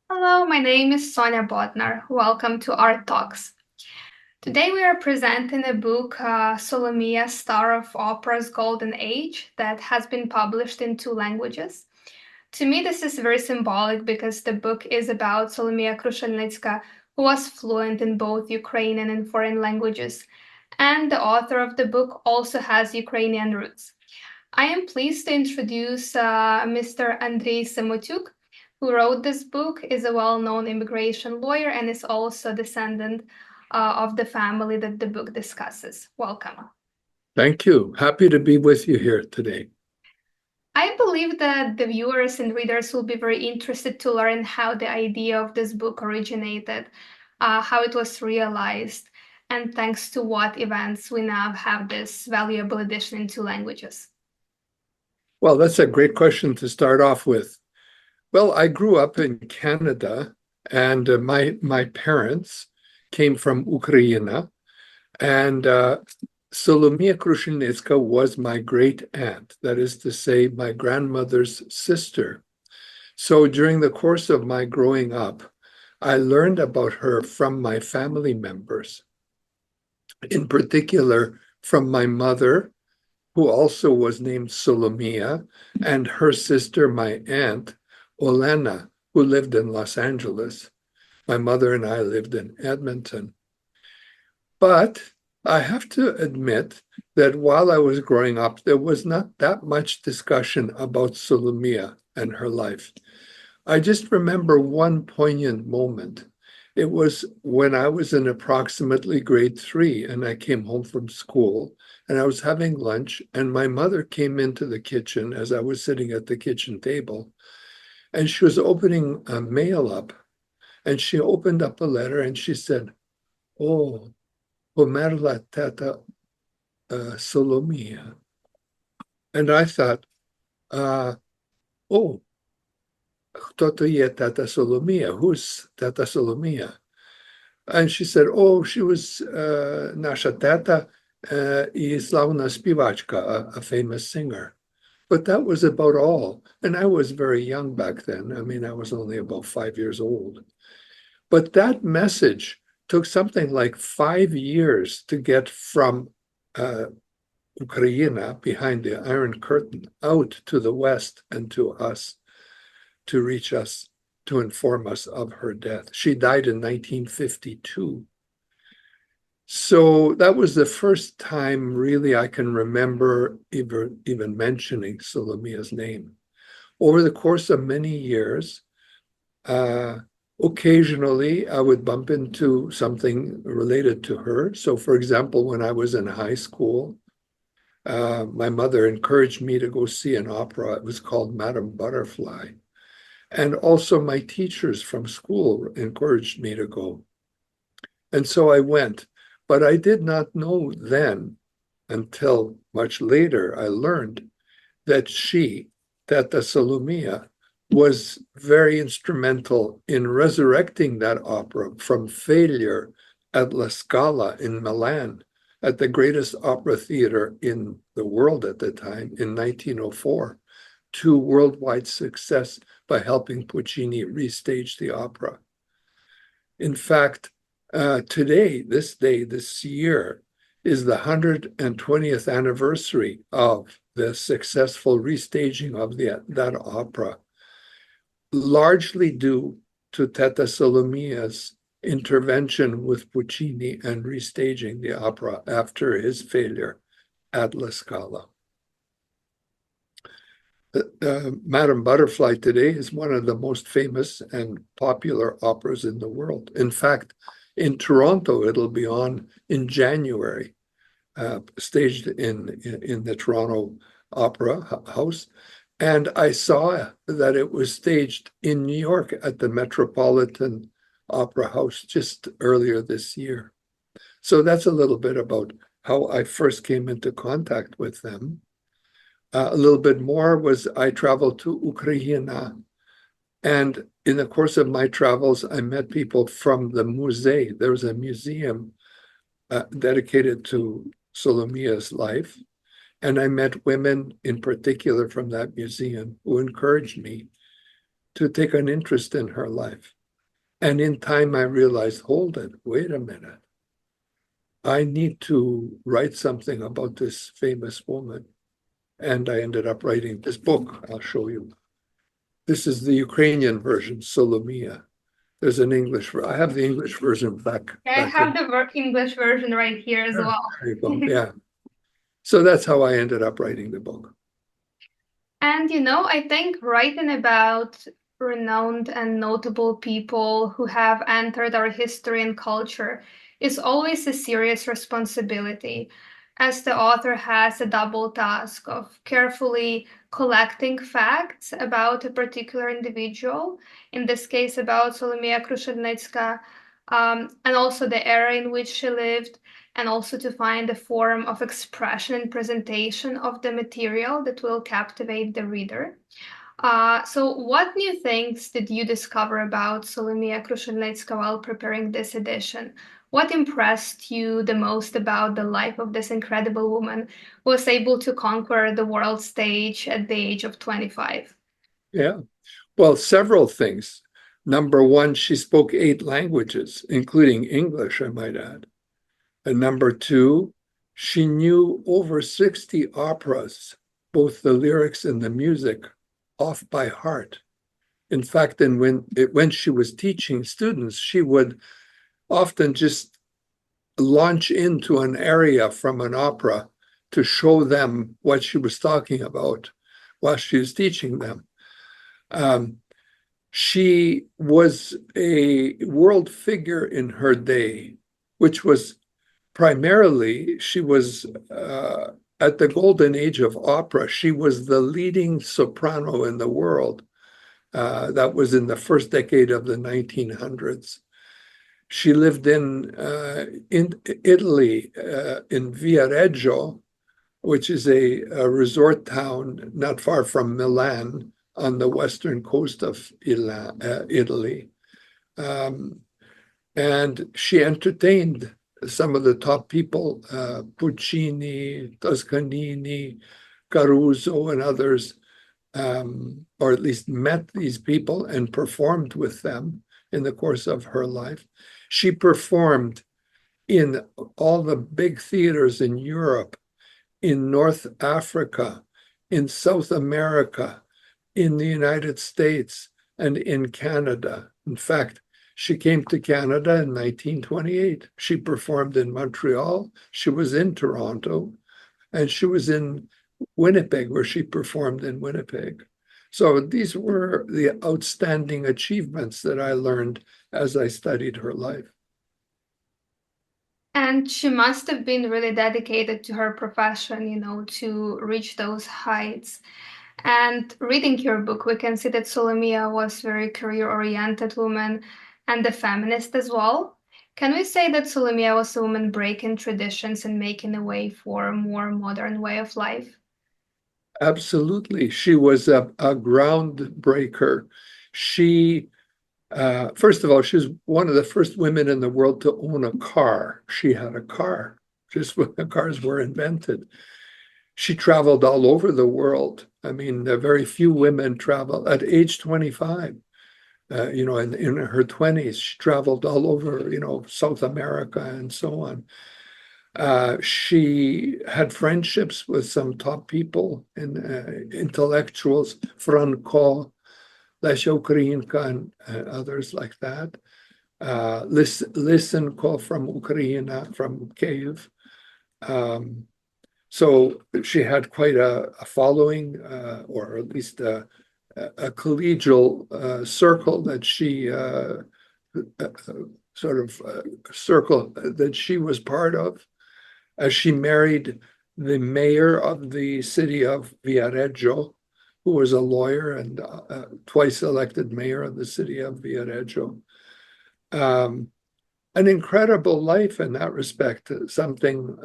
Hello, my name is Sonia Botnar. Welcome to Art Talks. Today we are presenting a book, Solomea, Star of Opera's Golden Age, that has been published in two languages. To me, this is very symbolic because the book is about Solomea Krushelnicka, who was fluent in both Ukrainian and foreign languages, and the author of the book also has Ukrainian roots. I am pleased to introduce Mr. Andriy Semotiuk, who wrote this book, is a well-known immigration lawyer and is also a descendant of the family that the book discusses. Welcome. Thank you. Happy to be with you here today. I believe that the viewers and readers will be very interested to learn how the idea of this book originated, how it was realized, and thanks to what events we now have this valuable edition in two languages. Well, that's a great question to start off with. Well, I grew up in Canada, and my parents came from Ukraine, and Solomia Krushelnicka was my great aunt. That is to say, my grandmother's sister. So during the course of my growing up, I learned about her from my family members, in particular from my mother, who also was named Solomea, and her sister, my aunt, Olena, who lived in Los Angeles. My mother and I lived in Edmonton. But I have to admit that while I was growing up, there was not that much discussion about Solomea and her life. I just remember one poignant moment. It was when I was in approximately grade 3 and I came home from school and I was having lunch and my mother came into the kitchen as I was sitting at the kitchen table and she was opening a mail up and she opened up a letter and she said, "Oh, pomerla tata Solomia." And I thought, oh, kto to je tata Solomia? Who's tata Solomia? And she said, "Oh, she was nasza tata I slavna spivačka, a famous singer." But that was about all. And I was very young back then. I mean, I was only about 5 years old. But that message took something like 5 years to get from Ukraine, behind the Iron Curtain, out to the West and to us, to reach us, to inform us of her death. She died in 1952. So that was the first time really I can remember even mentioning Solomea's name. Over the course of many years, occasionally I would bump into something related to her. So for example, when I was in high school, my mother encouraged me to go see an opera. It was called Madame Butterfly. And also my teachers from school encouraged me to go. And so I went. But I did not know then, until much later, I learned that she, Teta Solomea, was very instrumental in resurrecting that opera from failure at La Scala in Milan, at the greatest opera theater in the world at the time, in 1904, to worldwide success by helping Puccini restage the opera. In fact, today, this day, this year, is the 120th anniversary of the successful restaging of that opera, largely due to Teta Solomea's intervention with Puccini and restaging the opera after his failure at La Scala. Madame Butterfly today is one of the most famous and popular operas in the world. In fact, in Toronto, it'll be on in January, staged in the Toronto Opera House. And I saw that it was staged in New York at the Metropolitan Opera House just earlier this year. So that's a little bit about how I first came into contact with them. A little bit more was I traveled to Ukraine, and in the course of my travels, I met people from the musée. There was a museum dedicated to Solomea's life. And I met women in particular from that museum who encouraged me to take an interest in her life. And in time, I realized, hold it, wait a minute. I need to write something about this famous woman. And I ended up writing this book. I'll show you. This is the Ukrainian version, SOLOMEA. There's an English. I have the English version back. I have the English version right here as well. There you go. Yeah. So that's how I ended up writing the book. And I think writing about renowned and notable people who have entered our history and culture is always a serious responsibility, as the author has a double task of carefully collecting facts about a particular individual, in this case about Solomea Krushelnicka, and also the era in which she lived, and also to find a form of expression and presentation of the material that will captivate the reader. So what new things did you discover about Solomea Krushelnicka while preparing this edition? What impressed you the most about the life of this incredible woman who was able to conquer the world stage at the age of 25? Yeah. Well, several things. Number one, she spoke 8 languages, including English, I might add. And number two, she knew over 60 operas, both the lyrics and the music, off by heart. In fact, when she was teaching students, she would often just launch into an area from an opera to show them what she was talking about while she was teaching them. She was a world figure in her day, which was primarily, she was at the golden age of opera. She was the leading soprano in the world. That was in the first decade of the 1900s. She lived in Italy, in Viareggio, which is a resort town not far from Milan on the western coast of Italy. And she entertained some of the top people, Puccini, Toscanini, Caruso, and others, or at least met these people and performed with them in the course of her life. She performed in all the big theaters in Europe, in North Africa, in South America, in the United States, and in Canada. In fact, she came to Canada in 1928. She performed in Montreal, she was in Toronto, and she was in Winnipeg, where she performed in Winnipeg. So these were the outstanding achievements that I learned as I studied her life. And she must have been really dedicated to her profession, to reach those heights. And reading your book, we can see that Solomea was a very career-oriented woman and a feminist as well. Can we say that Solomea was a woman breaking traditions and making a way for a more modern way of life? Absolutely. She was a groundbreaker. She, first of all, she was one of the first women in the world to own a car. She had a car just when the cars were invented. She traveled all over the world. I mean, very few women travel at age 25. In her 20s, she traveled all over, South America and so on. She had friendships with some top people and intellectuals, Franco, Lesya Ukrainka, and others like that. Lysenko from Ukraine, from Kyiv. So she had quite a following, or at least a collegial circle that she circle that she was part of. As she married the mayor of the city of Viareggio, who was a lawyer and twice elected mayor of the city of Viareggio. An incredible life in that respect, something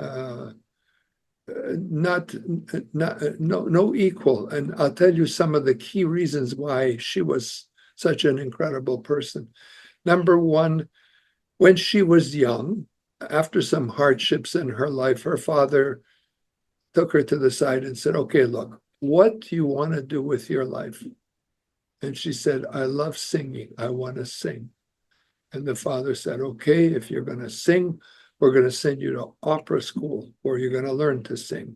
no equal. And I'll tell you some of the key reasons why she was such an incredible person. Number one, when she was young, after some hardships in her life, her father took her to the side and said, okay, look, what do you want to do with your life? And she said, I love singing. I want to sing. And the father said, okay, if you're going to sing, we're going to send you to opera school where you're going to learn to sing.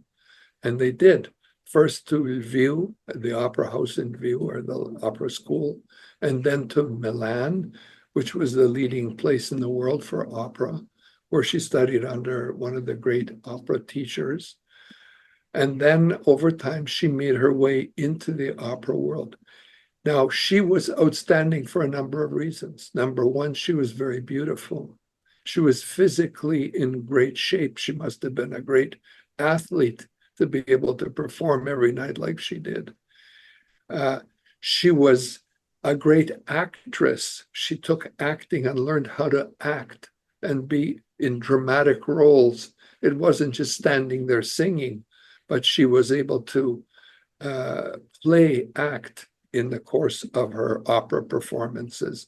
And they did. First to Lviv, the opera house in Lviv, or the opera school, and then to Milan, which was the leading place in the world for opera, where she studied under one of the great opera teachers. And then over time, she made her way into the opera world. Now, she was outstanding for a number of reasons. Number one, she was very beautiful. She was physically in great shape. She must have been a great athlete to be able to perform every night like she did. She was a great actress. She took acting and learned how to act and be in dramatic roles. It wasn't just standing there singing, but she was able to act in the course of her opera performances.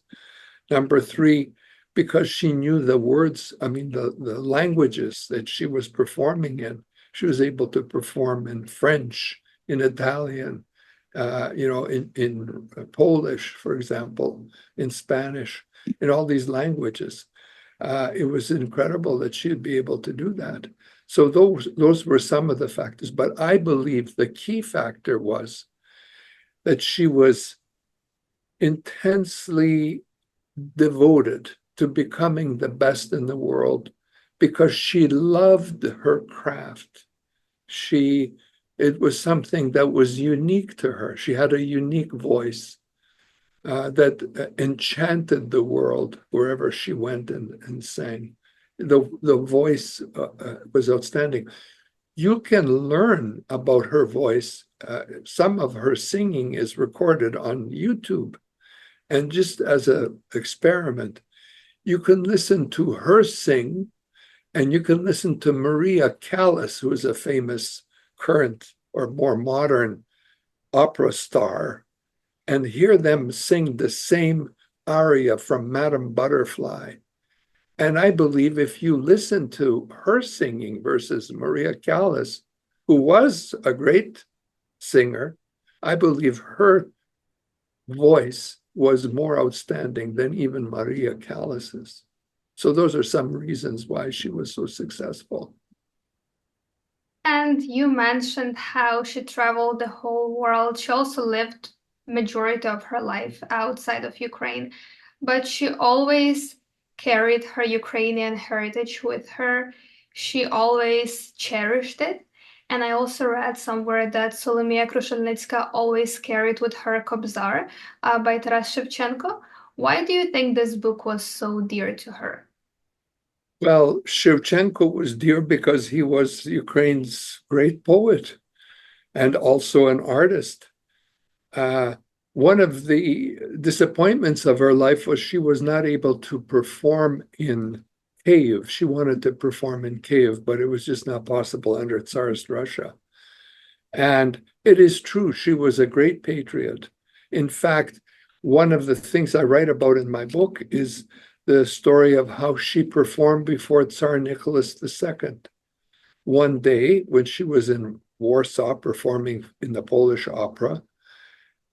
Number three, because she knew the words, the languages that she was performing in, she was able to perform in French, in Italian, in Polish, for example, in Spanish, in all these languages. It was incredible that she'd be able to do that. So those were some of the factors. But I believe the key factor was that she was intensely devoted to becoming the best in the world because she loved her craft. It was something that was unique to her. She had a unique voice that enchanted the world wherever she went and sang. The voice was outstanding. You can learn about her voice. Some of her singing is recorded on YouTube. And just as an experiment, you can listen to her sing, and you can listen to Maria Callas, who is a famous current or more modern opera star, and hear them sing the same aria from Madame Butterfly. And I believe if you listen to her singing versus Maria Callas, who was a great singer, I believe her voice was more outstanding than even Maria Callas's. So those are some reasons why she was so successful. And you mentioned how she traveled the whole world. She also lived majority of her life outside of Ukraine, but she always carried her Ukrainian heritage with her. She always cherished it. And I also read somewhere that Solomea Krushelnicka always carried with her Kobzar by Taras Shevchenko. Why do you think this book was so dear to her? Well, Shevchenko was dear because he was Ukraine's great poet and also an artist. One of the disappointments of her life was she was not able to perform in Kiev. She wanted to perform in Kiev, but it was just not possible under Tsarist Russia. And it is true, she was a great patriot. In fact, one of the things I write about in my book is the story of how she performed before Tsar Nicholas II. One day, when she was in Warsaw performing in the Polish opera,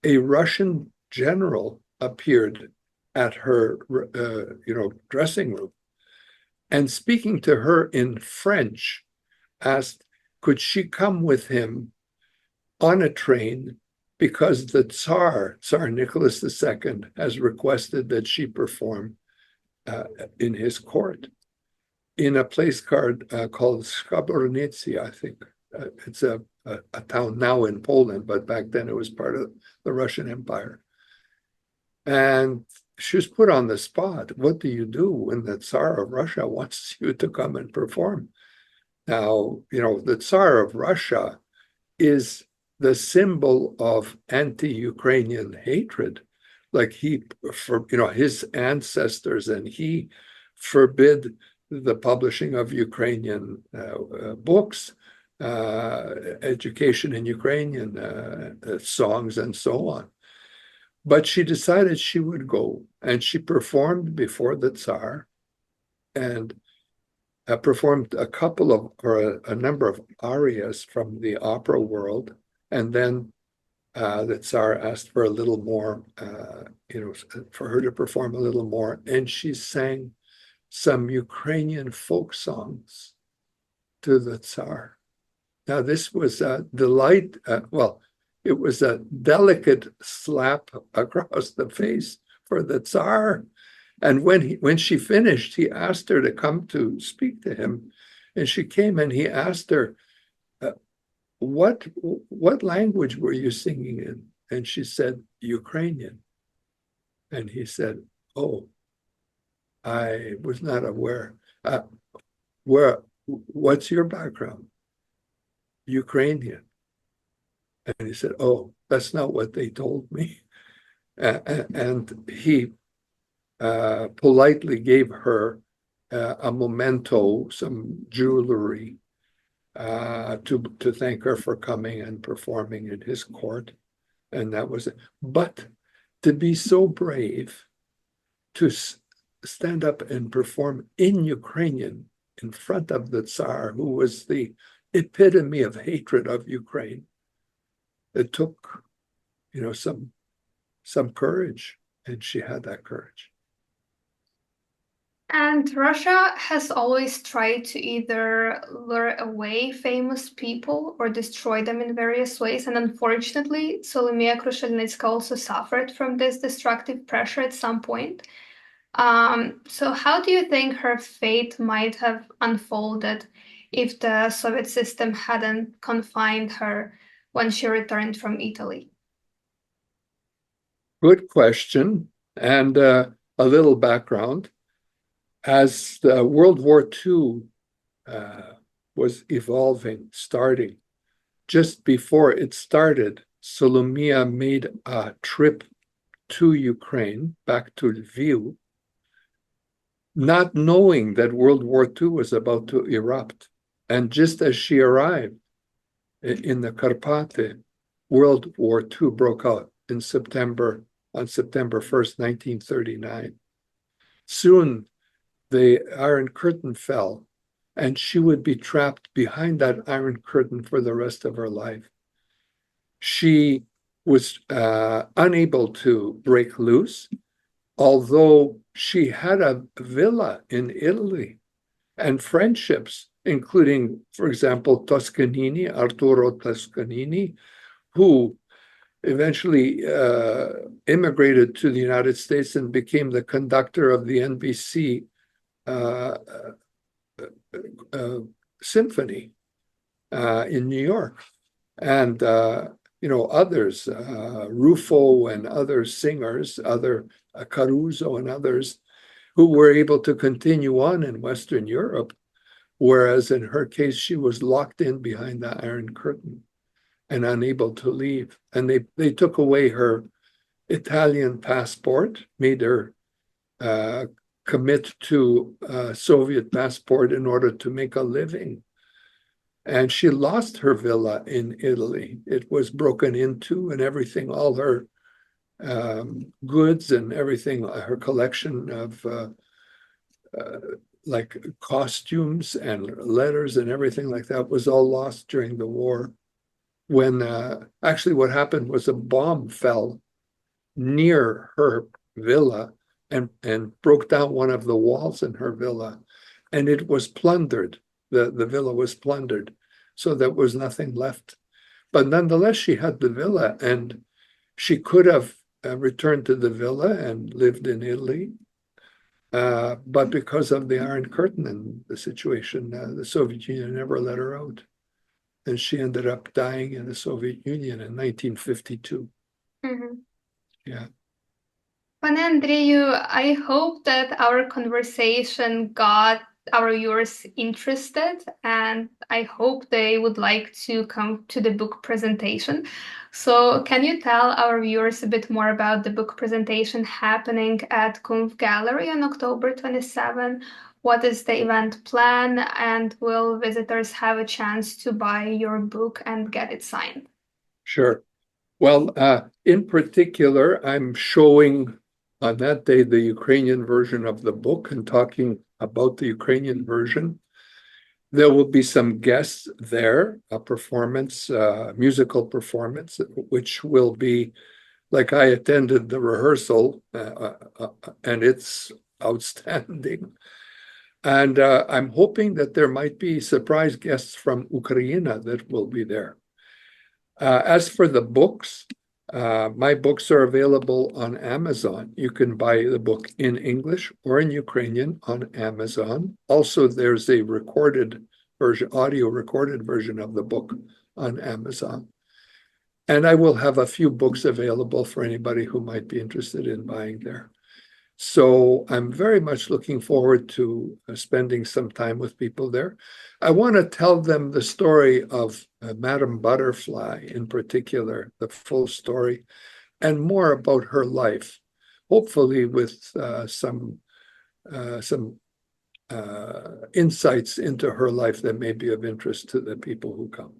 a Russian general appeared at her, dressing room, and speaking to her in French, asked, could she come with him on a train because the Tsar Nicholas II, has requested that she perform in his court in a place called Skabornici, I think. It's a town now in Poland, but back then it was part of the Russian Empire. And she was put on the spot. What do you do when the Tsar of Russia wants you to come and perform? Now, the Tsar of Russia is the symbol of anti-Ukrainian hatred. Like his ancestors, and he forbid the publishing of Ukrainian books, education in Ukrainian, songs, and so on. But she decided she would go, and she performed before the Tsar, and performed a number of arias from the opera world, and then the Tsar asked for a little more, for her to perform a little more, and she sang some Ukrainian folk songs to the Tsar. Now, this was a delight. It was a delicate slap across the face for the Tsar. And when she finished, he asked her to come to speak to him. And she came and he asked her, what language were you singing in? And she said, Ukrainian. And he said, oh, I was not aware. What's your background? Ukrainian. And he said, oh, that's not what they told me. And he politely gave her a memento, some jewelry, to thank her for coming and performing in his court. And that was it. But to be so brave to stand up and perform in Ukrainian in front of the Tsar, who was the epitome of hatred of Ukraine, it took, some courage, and she had that courage. And Russia has always tried to either lure away famous people or destroy them in various ways. And unfortunately, Solomea Krushelnitska also suffered from this destructive pressure at some point. So how do you think her fate might have unfolded if the Soviet system hadn't confined her when she returned from Italy? Good question. And a little background. As the World War II was starting, just before it started, SOLOMEA made a trip to Ukraine, back to Lviv, not knowing that World War II was about to erupt. And just as she arrived in the Karpaty, World War II broke out on September 1st, 1939. Soon, the Iron Curtain fell, and she would be trapped behind that Iron Curtain for the rest of her life. She was unable to break loose, although she had a villa in Italy and friendships, including, for example, Arturo Toscanini, who eventually immigrated to the United States and became the conductor of the NBC symphony in New York, and others, Rufo and other singers, Caruso and others, who were able to continue on in Western Europe, whereas in her case she was locked in behind the Iron Curtain and unable to leave. And they took away her Italian passport, made her commit to a Soviet passport in order to make a living. And she lost her villa in Italy. It was broken into, and everything, all her goods and everything, her collection of like costumes and letters and everything like that was all lost during the war. When actually what happened was a bomb fell near her villa and broke down one of the walls in her villa, and it was plundered. The villa was plundered, so there was nothing left. But nonetheless, she had the villa, and she could have returned to the villa and lived in Italy. But because of the Iron Curtain and the situation, the Soviet Union never let her out. And she ended up dying in the Soviet Union in 1952. Mm-hmm. Yeah. Pane Andriy, I hope that our conversation got our viewers interested, and I hope they would like to come to the book presentation. So can you tell our viewers a bit more about the book presentation happening at Kumpf Gallery on October 27? What is the event plan, and will visitors have a chance to buy your book and get it signed? Sure. Well, in particular, I'm showing on that day the Ukrainian version of the book and talking about the Ukrainian version. There will be some guests there, a performance, musical performance, which will be like I attended the rehearsal, and it's outstanding. And I'm hoping that there might be surprise guests from Ukraine that will be there. As for the books, my books are available on Amazon. You can buy the book in English or in Ukrainian on Amazon. Also, there's a recorded version, audio recorded version of the book on Amazon. And I will have a few books available for anybody who might be interested in buying there. So I'm very much looking forward to spending some time with people there. I want to tell them the story of Madame Butterfly in particular, the full story, and more about her life, hopefully with some insights into her life that may be of interest to the people who come.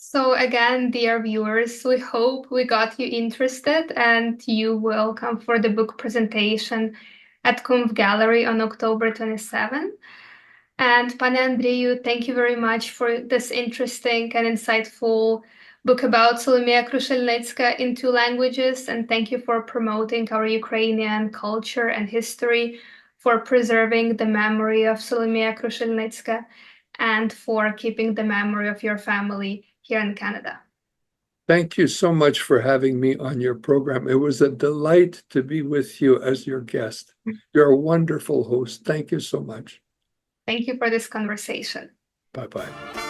So again, dear viewers, we hope we got you interested and you will come for the book presentation at Kumv Gallery on October 27. And Pane Andriyu, thank you very much for this interesting and insightful book about Solomea Krushelnitska in 2 languages. And thank you for promoting our Ukrainian culture and history, for preserving the memory of Solomea Krushelnitska, and for keeping the memory of your family here in Canada. Thank you so much for having me on your program. It was a delight to be with you as your guest. You're a wonderful host. Thank you so much. Thank you for this conversation. Bye-bye.